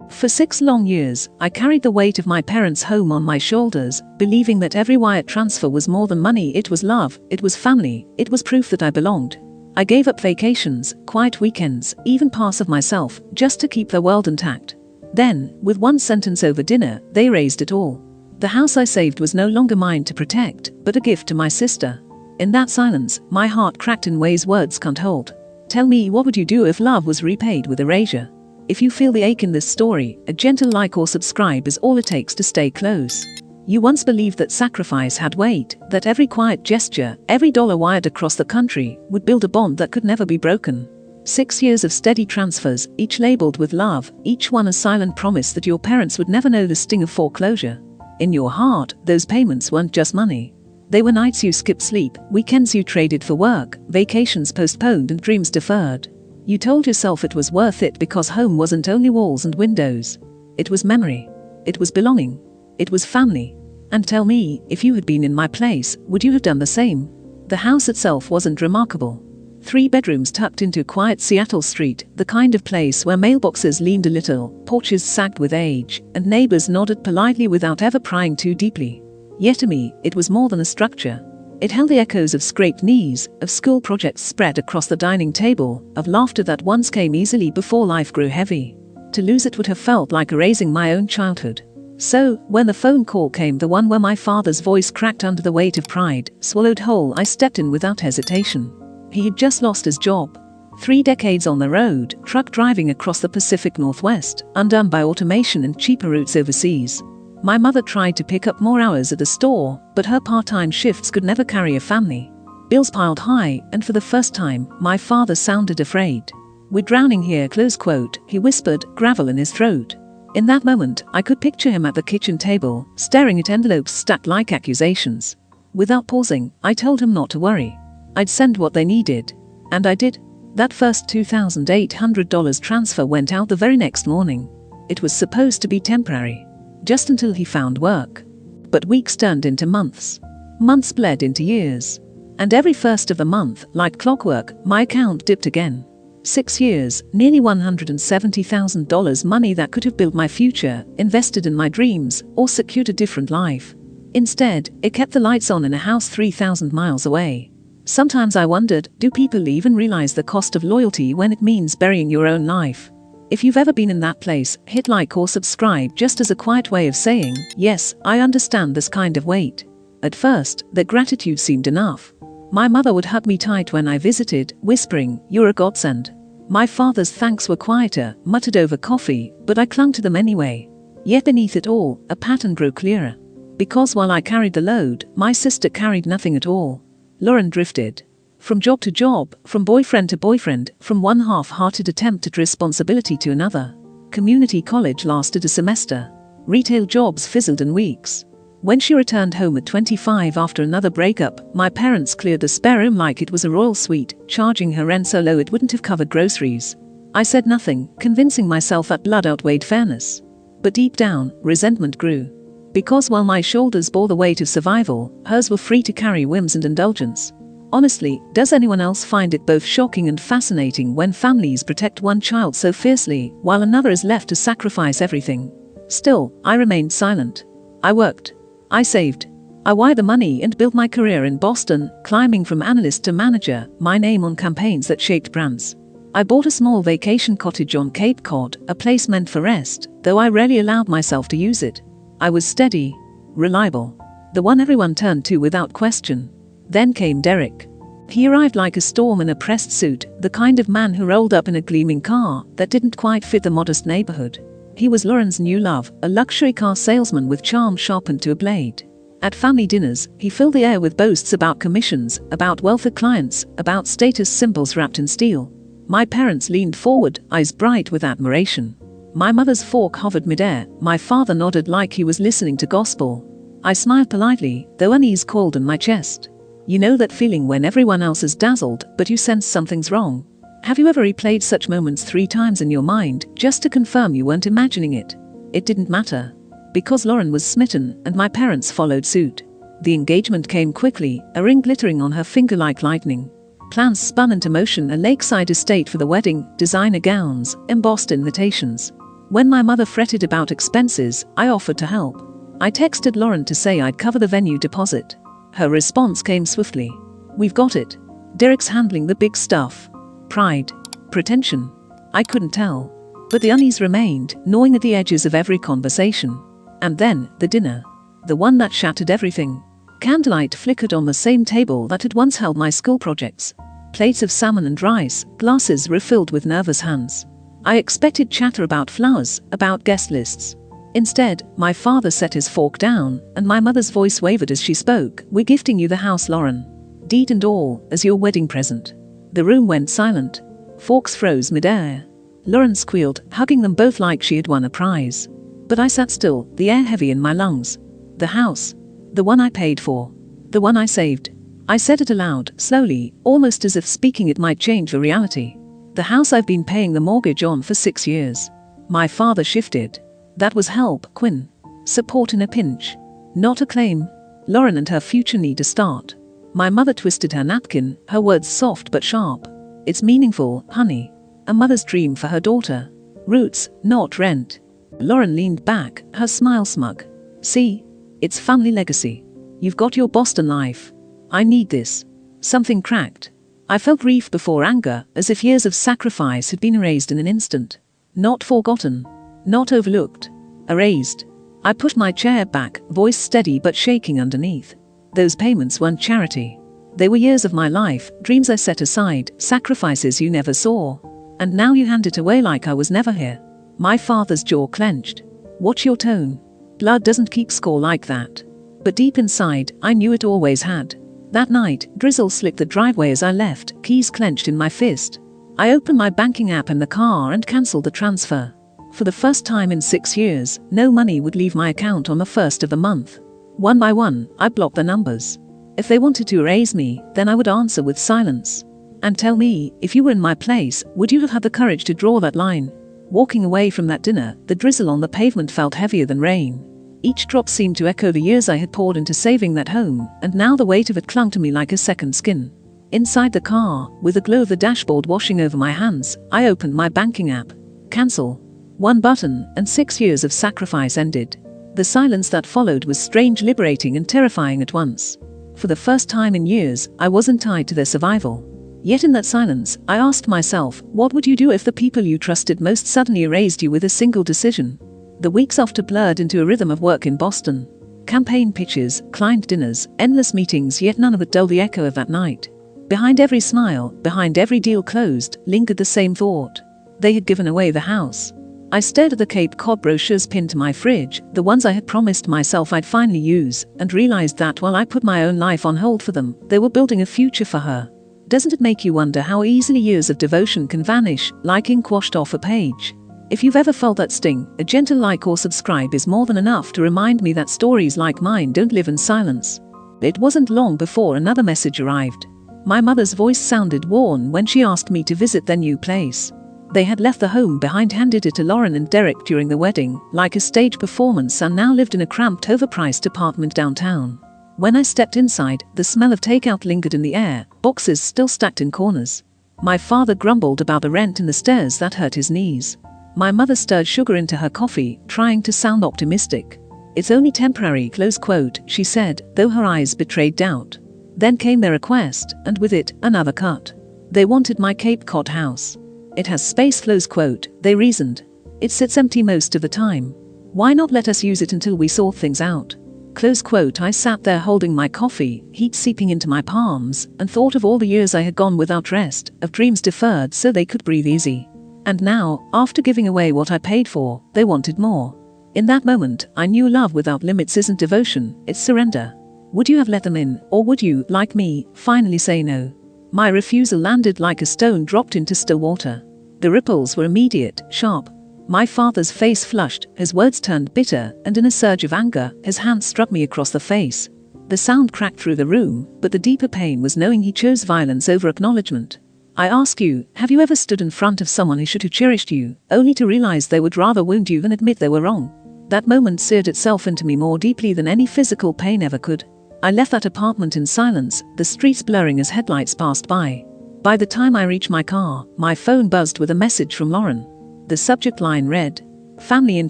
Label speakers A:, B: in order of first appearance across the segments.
A: For 6 long years, I carried the weight of my parents' home on my shoulders, believing that every wire transfer was more than money. It was love, it was family, it was proof that I belonged. I gave up vacations, quiet weekends, even parts of myself, just to keep their world intact. Then, with one sentence over dinner, they raised it all. The house I saved was no longer mine to protect, but a gift to my sister. In that silence, my heart cracked in ways words can't hold. Tell me, what would you do if love was repaid with erasure? If you feel the ache in this story, a gentle like or subscribe is all it takes to stay close. You once believed that sacrifice had weight, that every quiet gesture, every dollar wired across the country, would build a bond that could never be broken. 6 years of steady transfers, each labeled with love, each one a silent promise that your parents would never know the sting of foreclosure. In your heart, those payments weren't just money. They were nights you skipped sleep, weekends you traded for work, vacations postponed and dreams deferred. You told yourself it was worth it because home wasn't only walls and windows. It was memory. It was belonging. It was family. And tell me, if you had been in my place, would you have done the same? The house itself wasn't remarkable. 3 bedrooms tucked into quiet Seattle street, the kind of place where mailboxes leaned a little, porches sagged with age, and neighbors nodded politely without ever prying too deeply. Yet to me, it was more than a structure. It held the echoes of scraped knees, of school projects spread across the dining table, of laughter that once came easily before life grew heavy. To lose it would have felt like erasing my own childhood. So, when the phone call came, the one where my father's voice cracked under the weight of pride, swallowed whole, I stepped in without hesitation. He had just lost his job. 3 decades on the road, truck driving across the Pacific Northwest, undone by automation and cheaper routes overseas. My mother tried to pick up more hours at the store, but her part-time shifts could never carry a family. Bills piled high, and for the first time, my father sounded afraid. "We're drowning here," close quote, he whispered, gravel in his throat. In that moment, I could picture him at the kitchen table, staring at envelopes stacked like accusations. Without pausing, I told him not to worry. I'd send what they needed. And I did. That first $2,800 transfer went out the very next morning. It was supposed to be temporary. Just until he found work. But weeks turned into months. Months bled into years. And every first of the month, like clockwork, my account dipped again. 6 years, nearly $170,000, money that could have built my future, invested in my dreams, or secured a different life. Instead, it kept the lights on in a house 3,000 miles away. Sometimes I wondered, do people even realize the cost of loyalty when it means burying your own life? If you've ever been in that place, hit like or subscribe just as a quiet way of saying, yes, I understand this kind of weight. At first, the gratitude seemed enough. My mother would hug me tight when I visited, whispering, "You're a godsend." My father's thanks were quieter, muttered over coffee, but I clung to them anyway. Yet beneath it all, a pattern grew clearer. Because while I carried the load, my sister carried nothing at all. Lauren drifted. From job to job, from boyfriend to boyfriend, from one half-hearted attempt at responsibility to another. Community college lasted a semester. Retail jobs fizzled in weeks. When she returned home at 25 after another breakup, my parents cleared the spare room like it was a royal suite, charging her rent so low it wouldn't have covered groceries. I said nothing, convincing myself that blood outweighed fairness. But deep down, resentment grew. Because while my shoulders bore the weight of survival, hers were free to carry whims and indulgence. Honestly, does anyone else find it both shocking and fascinating when families protect one child so fiercely, while another is left to sacrifice everything? Still, I remained silent. I worked. I saved. I wired the money and built my career in Boston, climbing from analyst to manager, my name on campaigns that shaped brands. I bought a small vacation cottage on Cape Cod, a place meant for rest, though I rarely allowed myself to use it. I was steady, reliable, the one everyone turned to without question. Then came Derek. He arrived like a storm in a pressed suit, the kind of man who rolled up in a gleaming car that didn't quite fit the modest neighborhood. He was Lauren's new love, a luxury car salesman with charm sharpened to a blade. At family dinners, he filled the air with boasts about commissions, about wealthy clients, about status symbols wrapped in steel. My parents leaned forward, eyes bright with admiration. My mother's fork hovered midair, my father nodded like he was listening to gospel. I smiled politely, though unease called in my chest. You know that feeling when everyone else is dazzled, but you sense something's wrong? Have you ever replayed such moments 3 times in your mind, just to confirm you weren't imagining it? It didn't matter. Because Lauren was smitten, and my parents followed suit. The engagement came quickly, a ring glittering on her finger like lightning. Plans spun into motion, a lakeside estate for the wedding, designer gowns, embossed invitations. When my mother fretted about expenses, I offered to help. I texted Lauren to say I'd cover the venue deposit. Her response came swiftly. "We've got it. Derek's handling the big stuff." Pride. Pretension. I couldn't tell. But the unease remained, gnawing at the edges of every conversation. And then, the dinner. The one that shattered everything. Candlelight flickered on the same table that had once held my school projects. Plates of salmon and rice, glasses refilled with nervous hands. I expected chatter about flowers, about guest lists. Instead, my father set his fork down, and my mother's voice wavered as she spoke. "We're gifting you the house, Lauren. Deed and all, as your wedding present." The room went silent. Forks froze mid-air. Lauren squealed, hugging them both like she had won a prize. But I sat still, the air heavy in my lungs. "The house. The one I paid for. The one I saved." I said it aloud, slowly, almost as if speaking it might change the reality. "The house I've been paying the mortgage on for 6 years." My father shifted. "That was help, Quinn. Support in a pinch. Not a claim. Lauren and her future need a start." My mother twisted her napkin, her words soft but sharp. "It's meaningful, honey. A mother's dream for her daughter. Roots, not rent." Lauren leaned back, her smile smug. "See? It's family legacy. You've got your Boston life. I need this." Something cracked. I felt grief before anger, as if years of sacrifice had been erased in an instant. Not forgotten. Not overlooked. Erased. I pushed my chair back, voice steady but shaking underneath. Those payments weren't charity. They were years of my life, dreams I set aside, sacrifices you never saw. And now you hand it away like I was never here. My father's jaw clenched. "Watch your tone. Blood doesn't keep score like that." But deep inside, I knew it always had. That night, drizzle slipped the driveway as I left, keys clenched in my fist. I opened my banking app in the car and cancelled the transfer. For the first time in 6 years, no money would leave my account on the 1st of the month. One by one, I blocked the numbers. If they wanted to erase me, then I would answer with silence. And tell me, if you were in my place, would you have had the courage to draw that line? Walking away from that dinner, the drizzle on the pavement felt heavier than rain. Each drop seemed to echo the years I had poured into saving that home, and now the weight of it clung to me like a second skin. Inside the car, with the glow of the dashboard washing over my hands, I opened my banking app. Cancel. One button, and 6 years of sacrifice ended. The silence that followed was strange, liberating and terrifying at once. For the first time in years, I wasn't tied to their survival. Yet in that silence, I asked myself, what would you do if the people you trusted most suddenly erased you with a single decision? The weeks after blurred into a rhythm of work in Boston. Campaign pitches, client dinners, endless meetings, yet none of it dulled the echo of that night. Behind every smile, behind every deal closed, lingered the same thought. They had given away the house. I stared at the Cape Cod brochures pinned to my fridge, the ones I had promised myself I'd finally use, and realized that while I put my own life on hold for them, they were building a future for her. Doesn't it make you wonder how easily years of devotion can vanish, like ink washed off a page? If you've ever felt that sting, a gentle like or subscribe is more than enough to remind me that stories like mine don't live in silence. It wasn't long before another message arrived. My mother's voice sounded worn when she asked me to visit their new place. They had left the home behind, handed it to Lauren and Derek during the wedding, like a stage performance, and now lived in a cramped, overpriced apartment downtown. When I stepped inside, the smell of takeout lingered in the air, boxes still stacked in corners. My father grumbled about the rent and the stairs that hurt his knees. My mother stirred sugar into her coffee, trying to sound optimistic. "It's only temporary," close quote, she said, though her eyes betrayed doubt. Then came their request, and with it, another cut. They wanted my Cape Cod house. "It has space," close quote, they reasoned. "It sits empty most of the time. Why not let us use it until we sort things out?" Close quote. I sat there holding my coffee, heat seeping into my palms, and thought of all the years I had gone without rest, of dreams deferred so they could breathe easy. And now, after giving away what I paid for, they wanted more. In that moment, I knew love without limits isn't devotion, it's surrender. Would you have let them in, or would you, like me, finally say no? My refusal landed like a stone dropped into still water. The ripples were immediate, sharp. My father's face flushed, his words turned bitter, and in a surge of anger, his hand struck me across the face. The sound cracked through the room, but the deeper pain was knowing he chose violence over acknowledgement. I ask you, have you ever stood in front of someone who cherished you, only to realize they would rather wound you than admit they were wrong? That moment seared itself into me more deeply than any physical pain ever could. I left that apartment in silence, the streets blurring as headlights passed by. By the time I reached my car, my phone buzzed with a message from Lauren. The subject line read, family in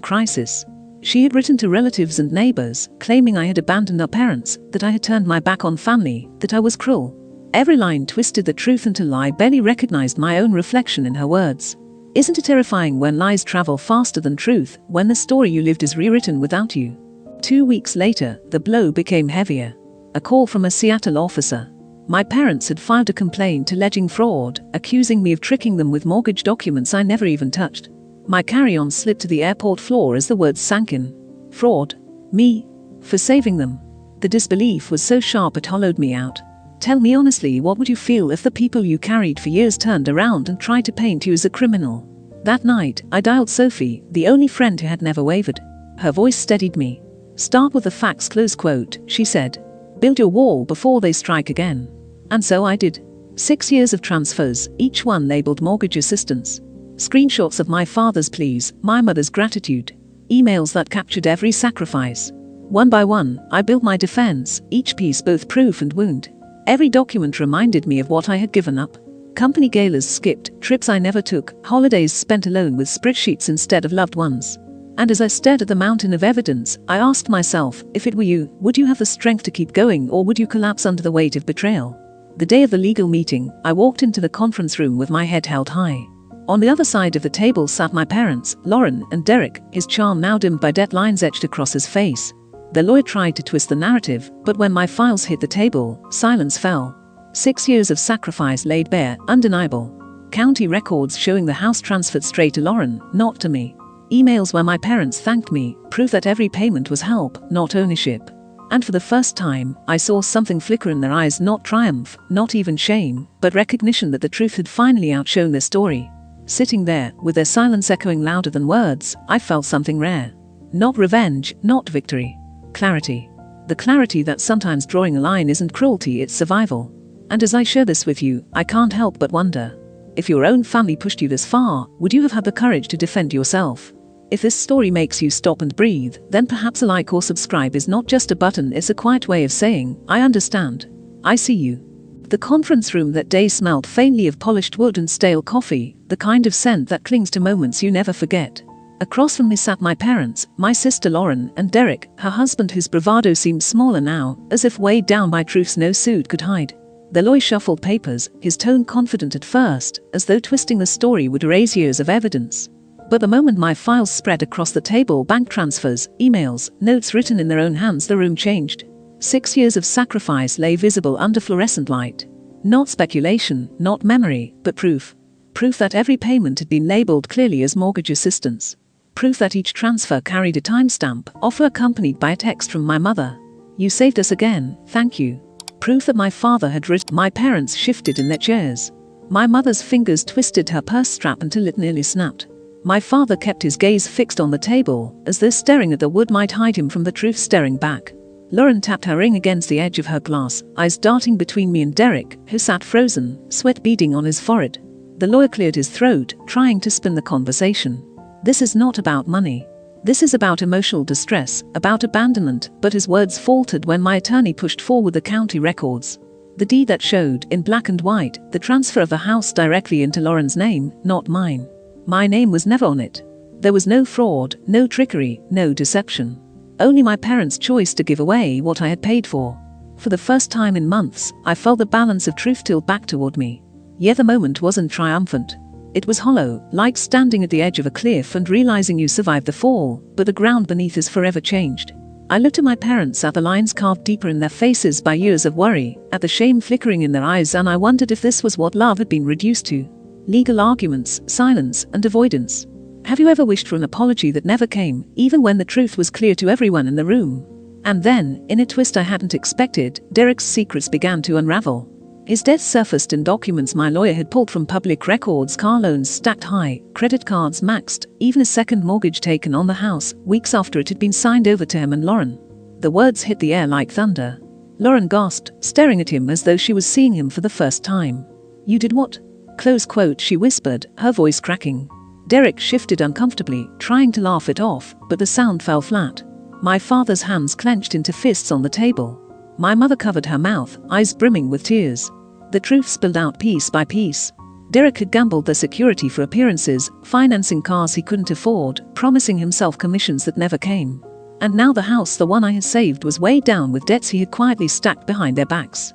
A: crisis. She had written to relatives and neighbors, claiming I had abandoned our parents, that I had turned my back on family, that I was cruel. Every line twisted the truth until I barely recognized my own reflection in her words. Isn't it terrifying when lies travel faster than truth, when the story you lived is rewritten without you? 2 weeks later, the blow became heavier. A call from a Seattle officer. My parents had filed a complaint alleging fraud, accusing me of tricking them with mortgage documents I never even touched. My carry-on slid to the airport floor as the words sank in. Fraud? Me? For saving them? The disbelief was so sharp it hollowed me out. Tell me honestly, what would you feel if the people you carried for years turned around and tried to paint you as a criminal? That night, I dialed Sophie, the only friend who had never wavered. Her voice steadied me. Start with the facts, close quote, she said. Build your wall before they strike again. And so I did. 6 years of transfers, each one labeled mortgage assistance. Screenshots of my father's pleas, my mother's gratitude. Emails that captured every sacrifice. One by one, I built my defense, each piece both proof and wound. Every document reminded me of what I had given up. Company galas skipped, trips I never took, holidays spent alone with spreadsheets instead of loved ones. And as I stared at the mountain of evidence, I asked myself, if it were you, would you have the strength to keep going, or would you collapse under the weight of betrayal? The day of the legal meeting, I walked into the conference room with my head held high. On the other side of the table sat my parents, Lauren and Derek, his charm now dimmed by deadlines etched across his face. The lawyer tried to twist the narrative, but when my files hit the table, silence fell. 6 years of sacrifice laid bare, undeniable. County records showing the house transferred straight to Lauren, not to me. Emails where my parents thanked me, proof that every payment was help, not ownership. And for the first time, I saw something flicker in their eyes, not triumph, not even shame, but recognition that the truth had finally outshone their story. Sitting there, with their silence echoing louder than words, I felt something rare. Not revenge, not victory. Clarity. The clarity that sometimes drawing a line isn't cruelty, it's survival. And as I share this with you, I can't help but wonder. If your own family pushed you this far, would you have had the courage to defend yourself? If this story makes you stop and breathe, then perhaps a like or subscribe is not just a button, it's a quiet way of saying, I understand. I see you. The conference room that day smelled faintly of polished wood and stale coffee, the kind of scent that clings to moments you never forget. Across from me sat my parents, my sister Lauren, and Derek, her husband, whose bravado seemed smaller now, as if weighed down by truths no suit could hide. The lawyer shuffled papers, his tone confident at first, as though twisting the story would erase years of evidence. But the moment my files spread across the table, bank transfers, emails, notes written in their own hands, the room changed. 6 years of sacrifice lay visible under fluorescent light. Not speculation, not memory, but proof. Proof that every payment had been labeled clearly as mortgage assistance. Proof that each transfer carried a timestamp, often accompanied by a text from my mother. You saved us again, thank you. Proof that my father had written. My parents shifted in their chairs. My mother's fingers twisted her purse strap until it nearly snapped. My father kept his gaze fixed on the table, as though staring at the wood might hide him from the truth staring back. Lauren tapped her ring against the edge of her glass, eyes darting between me and Derek, who sat frozen, sweat beading on his forehead. The lawyer cleared his throat, trying to spin the conversation. This is not about money. This is about emotional distress, about abandonment, but his words faltered when my attorney pushed forward the county records. The deed that showed, in black and white, the transfer of the house directly into Lauren's name, not mine. My name was never on it. There was no fraud, no trickery, no deception. Only my parents' choice to give away what I had paid for. For the first time in months, I felt the balance of truth tilt back toward me. Yet the moment wasn't triumphant. It was hollow, like standing at the edge of a cliff and realizing you survived the fall, but the ground beneath is forever changed. I looked at my parents, at the lines carved deeper in their faces by years of worry, at the shame flickering in their eyes, and I wondered if this was what love had been reduced to. Legal arguments, silence, and avoidance. Have you ever wished for an apology that never came, even when the truth was clear to everyone in the room? And then, in a twist I hadn't expected, Derek's secrets began to unravel. His death surfaced in documents my lawyer had pulled from public records, car loans stacked high, credit cards maxed, even a second mortgage taken on the house, weeks after it had been signed over to him and Lauren. The words hit the air like thunder. Lauren gasped, staring at him as though she was seeing him for the first time. You did what? Close quote, she whispered, her voice cracking. Derek shifted uncomfortably, trying to laugh it off, but the sound fell flat. My father's hands clenched into fists on the table. My mother covered her mouth, eyes brimming with tears. The truth spilled out piece by piece. Derek had gambled their security for appearances, financing cars he couldn't afford, promising himself commissions that never came. And now the house, the one I had saved, was weighed down with debts he had quietly stacked behind their backs.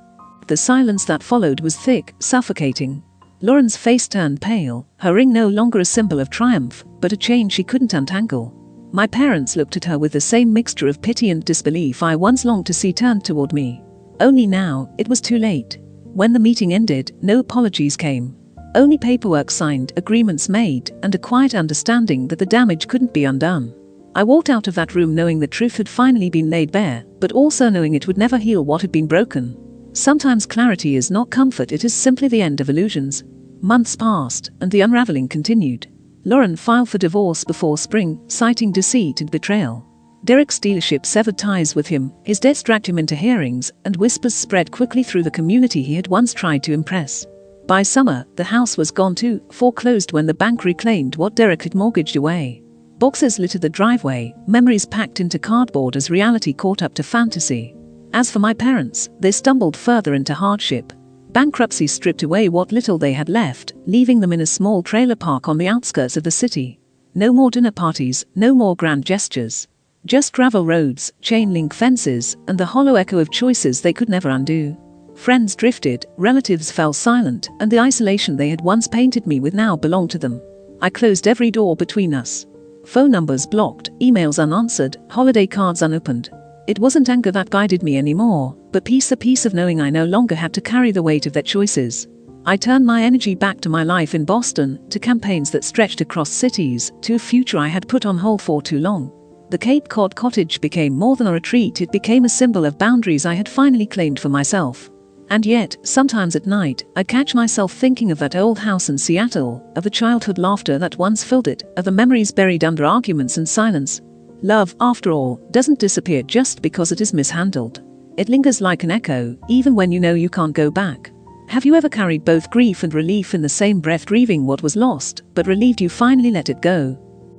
A: The silence that followed was thick, suffocating. Lauren's face turned pale, her ring no longer a symbol of triumph, but a chain she couldn't untangle. My parents looked at her with the same mixture of pity and disbelief I once longed to see turned toward me. Only now, it was too late. When the meeting ended, no apologies came. Only paperwork signed, agreements made, and a quiet understanding that the damage couldn't be undone. I walked out of that room knowing the truth had finally been laid bare, but also knowing it would never heal what had been broken. Sometimes clarity is not comfort, it is simply the end of illusions. Months passed, and the unraveling continued. Lauren filed for divorce before spring, citing deceit and betrayal. Derek's dealership severed ties with him, his debts dragged him into hearings, and whispers spread quickly through the community he had once tried to impress. By summer, the house was gone too, foreclosed when the bank reclaimed what Derek had mortgaged away. Boxes littered the driveway, memories packed into cardboard as reality caught up to fantasy. As for my parents, they stumbled further into hardship. Bankruptcy stripped away what little they had left, leaving them in a small trailer park on the outskirts of the city. No more dinner parties, no more grand gestures. Just gravel roads, chain-link fences, and the hollow echo of choices they could never undo. Friends drifted, relatives fell silent, and the isolation they had once painted me with now belonged to them. I closed every door between us. Phone numbers blocked, emails unanswered, holiday cards unopened. It wasn't anger that guided me anymore, but peace, the peace of knowing I no longer had to carry the weight of their choices. I turned my energy back to my life in Boston, to campaigns that stretched across cities, to a future I had put on hold for too long. The Cape Cod cottage became more than a retreat, it became a symbol of boundaries I had finally claimed for myself. And yet, sometimes at night, I'd catch myself thinking of that old house in Seattle, of the childhood laughter that once filled it, of the memories buried under arguments and silence. Love, after all, doesn't disappear just because it is mishandled. It lingers like an echo, even when you know you can't go back. Have you ever carried both grief and relief in the same breath, grieving what was lost, but relieved you finally let it go?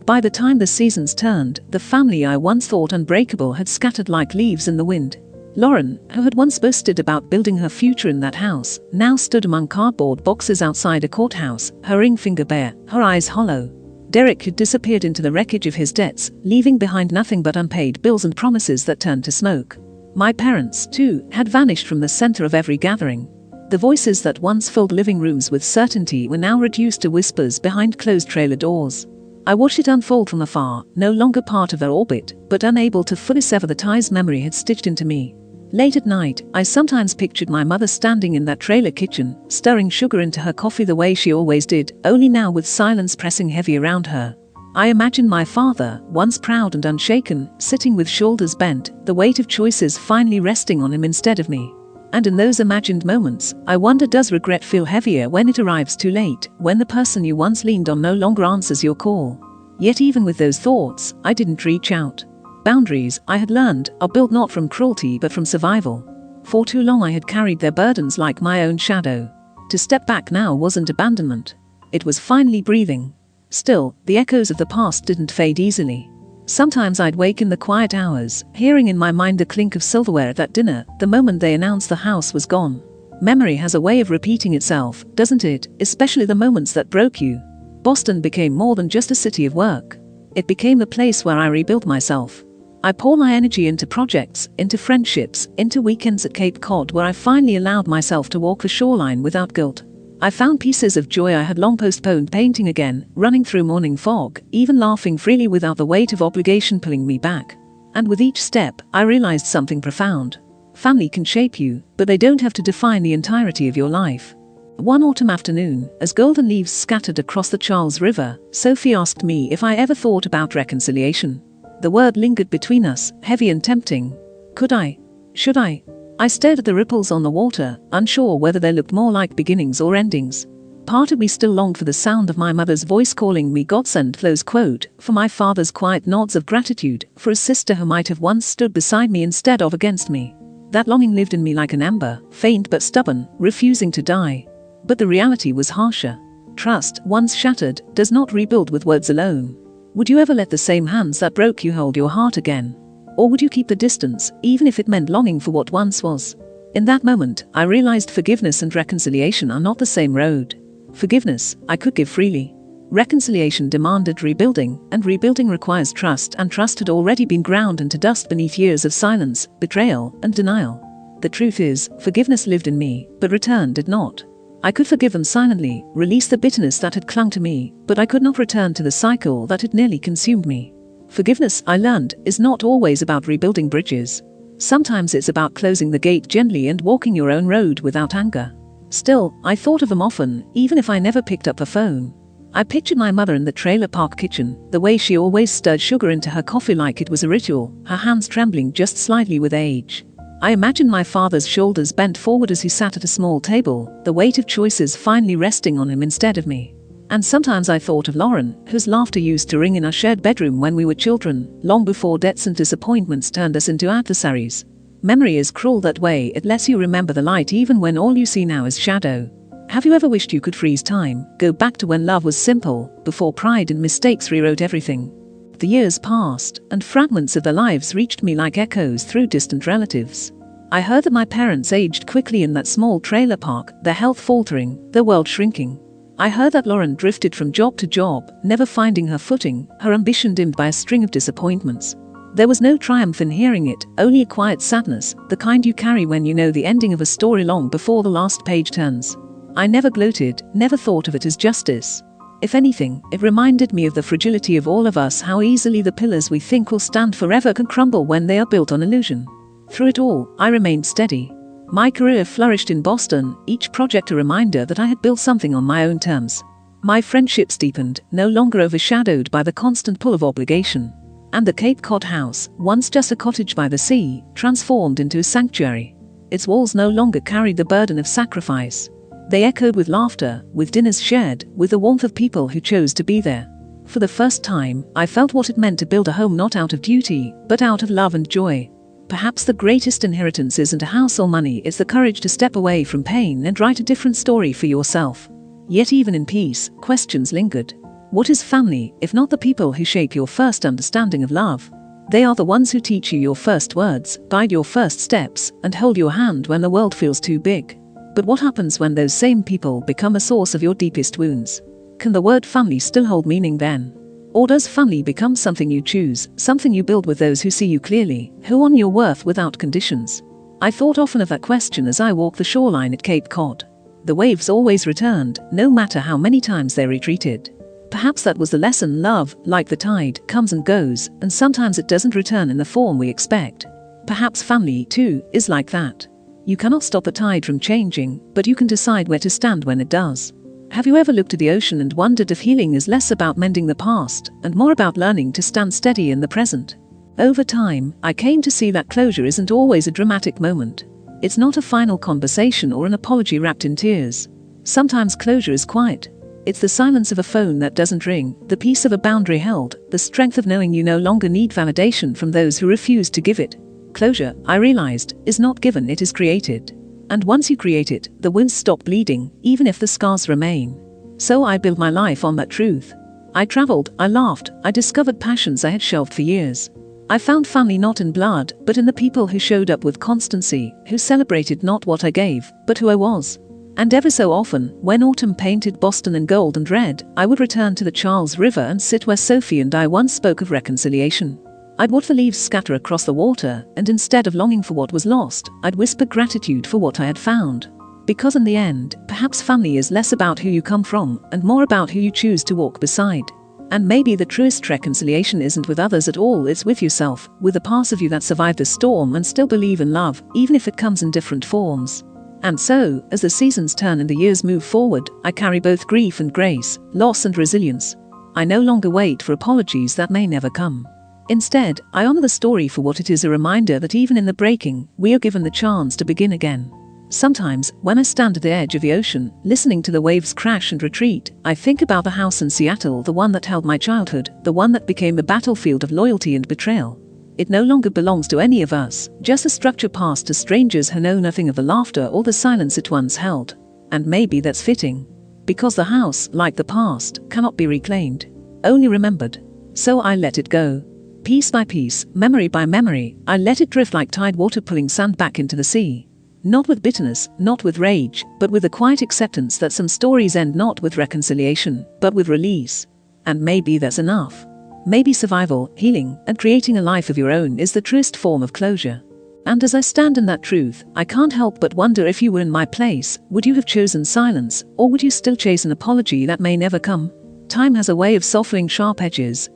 A: By the time the seasons turned, the family I once thought unbreakable had scattered like leaves in the wind. Lauren, who had once boasted about building her future in that house, now stood among cardboard boxes outside a courthouse, her ring finger bare, her eyes hollow. Derek had disappeared into the wreckage of his debts, leaving behind nothing but unpaid bills and promises that turned to smoke. My parents, too, had vanished from the center of every gathering. The voices that once filled living rooms with certainty were now reduced to whispers behind closed trailer doors. I watched it unfold from afar, no longer part of their orbit, but unable to fully sever the ties memory had stitched into me. Late at night, I sometimes pictured my mother standing in that trailer kitchen, stirring sugar into her coffee the way she always did, only now with silence pressing heavy around her. I imagined my father, once proud and unshaken, sitting with shoulders bent, the weight of choices finally resting on him instead of me. And in those imagined moments, I wonder, does regret feel heavier when it arrives too late, when the person you once leaned on no longer answers your call? Yet even with those thoughts, I didn't reach out. Boundaries, I had learned, are built not from cruelty but from survival. For too long I had carried their burdens like my own shadow. To step back now wasn't abandonment. It was finally breathing. Still, the echoes of the past didn't fade easily. Sometimes I'd wake in the quiet hours, hearing in my mind the clink of silverware at that dinner, the moment they announced the house was gone. Memory has a way of repeating itself, doesn't it, especially the moments that broke you. Boston became more than just a city of work. It became the place where I rebuilt myself. I pour my energy into projects, into friendships, into weekends at Cape Cod where I finally allowed myself to walk the shoreline without guilt. I found pieces of joy I had long postponed, painting again, running through morning fog, even laughing freely without the weight of obligation pulling me back. And with each step, I realized something profound. Family can shape you, but they don't have to define the entirety of your life. One autumn afternoon, as golden leaves scattered across the Charles River, Sophie asked me if I ever thought about reconciliation. The word lingered between us, heavy and tempting. Could I? Should I? I stared at the ripples on the water, unsure whether they looked more like beginnings or endings. Part of me still longed for the sound of my mother's voice calling me godsend, Flo's quote, for my father's quiet nods of gratitude, for a sister who might have once stood beside me instead of against me. That longing lived in me like an ember, faint but stubborn, refusing to die. But the reality was harsher. Trust, once shattered, does not rebuild with words alone. Would you ever let the same hands that broke you hold your heart again? Or would you keep the distance, even if it meant longing for what once was? In that moment, I realized forgiveness and reconciliation are not the same road. Forgiveness, I could give freely. Reconciliation demanded rebuilding, and rebuilding requires trust, and trust had already been ground into dust beneath years of silence, betrayal, and denial. The truth is, forgiveness lived in me, but return did not. I could forgive them silently, release the bitterness that had clung to me, but I could not return to the cycle that had nearly consumed me. Forgiveness, I learned, is not always about rebuilding bridges. Sometimes it's about closing the gate gently and walking your own road without anger. Still, I thought of them often, even if I never picked up a phone. I pictured my mother in the trailer park kitchen, the way she always stirred sugar into her coffee like it was a ritual, her hands trembling just slightly with age. I imagined my father's shoulders bent forward as he sat at a small table, the weight of choices finally resting on him instead of me. And sometimes I thought of Lauren, whose laughter used to ring in our shared bedroom when we were children, long before debts and disappointments turned us into adversaries. Memory is cruel that way, it lets you remember the light even when all you see now is shadow. Have you ever wished you could freeze time, go back to when love was simple, before pride and mistakes rewrote everything? The years passed, and fragments of their lives reached me like echoes through distant relatives. I heard that my parents aged quickly in that small trailer park, their health faltering, their world shrinking. I heard that Lauren drifted from job to job, never finding her footing, her ambition dimmed by a string of disappointments. There was no triumph in hearing it, only a quiet sadness, the kind you carry when you know the ending of a story long before the last page turns. I never gloated, never thought of it as justice. If anything, it reminded me of the fragility of all of us, how easily the pillars we think will stand forever can crumble when they are built on illusion. Through it all, I remained steady. My career flourished in Boston, each project a reminder that I had built something on my own terms. My friendships deepened, no longer overshadowed by the constant pull of obligation. And the Cape Cod house, once just a cottage by the sea, transformed into a sanctuary. Its walls no longer carried the burden of sacrifice. They echoed with laughter, with dinners shared, with the warmth of people who chose to be there. For the first time, I felt what it meant to build a home not out of duty, but out of love and joy. Perhaps the greatest inheritance isn't a house or money, it's the courage to step away from pain and write a different story for yourself. Yet even in peace, questions lingered. What is family, if not the people who shape your first understanding of love? They are the ones who teach you your first words, guide your first steps, and hold your hand when the world feels too big. But what happens when those same people become a source of your deepest wounds? Can the word family still hold meaning then? Or does family become something you choose, something you build with those who see you clearly, who honor your worth without conditions? I thought often of that question as I walked the shoreline at Cape Cod. The waves always returned, no matter how many times they retreated. Perhaps that was the lesson: love, like the tide, comes and goes, and sometimes it doesn't return in the form we expect. Perhaps family, too, is like that. You cannot stop the tide from changing, but you can decide where to stand when it does. Have you ever looked at the ocean and wondered if healing is less about mending the past, and more about learning to stand steady in the present? Over time, I came to see that closure isn't always a dramatic moment. It's not a final conversation or an apology wrapped in tears. Sometimes closure is quiet. It's the silence of a phone that doesn't ring, the peace of a boundary held, the strength of knowing you no longer need validation from those who refuse to give it. Closure, I realized, is not given, it is created. And once you create it, the wounds stop bleeding, even if the scars remain. So I built my life on that truth. I traveled, I laughed, I discovered passions I had shelved for years. I found family not in blood, but in the people who showed up with constancy, who celebrated not what I gave, but who I was. And ever so often, when autumn painted Boston in gold and red, I would return to the Charles River and sit where Sophie and I once spoke of reconciliation. I'd watch the leaves scatter across the water, and instead of longing for what was lost, I'd whisper gratitude for what I had found. Because in the end, perhaps family is less about who you come from, and more about who you choose to walk beside. And maybe the truest reconciliation isn't with others at all, it's with yourself, with the parts of you that survive the storm and still believe in love, even if it comes in different forms. And so, as the seasons turn and the years move forward, I carry both grief and grace, loss and resilience. I no longer wait for apologies that may never come. Instead, I honor the story for what it is, a reminder that even in the breaking, we are given the chance to begin again. Sometimes, when I stand at the edge of the ocean, listening to the waves crash and retreat, I think about the house in Seattle, the one that held my childhood, the one that became the battlefield of loyalty and betrayal. It no longer belongs to any of us, just a structure passed to strangers who know nothing of the laughter or the silence it once held. And maybe that's fitting. Because the house, like the past, cannot be reclaimed, only remembered. So I let it go. Piece by piece, memory by memory, I let it drift like tide water pulling sand back into the sea. Not with bitterness, not with rage, but with a quiet acceptance that some stories end not with reconciliation, but with release. And maybe that's enough. Maybe survival, healing, and creating a life of your own is the truest form of closure. And as I stand in that truth, I can't help but wonder, if you were in my place, would you have chosen silence, or would you still chase an apology that may never come? Time has a way of softening sharp edges.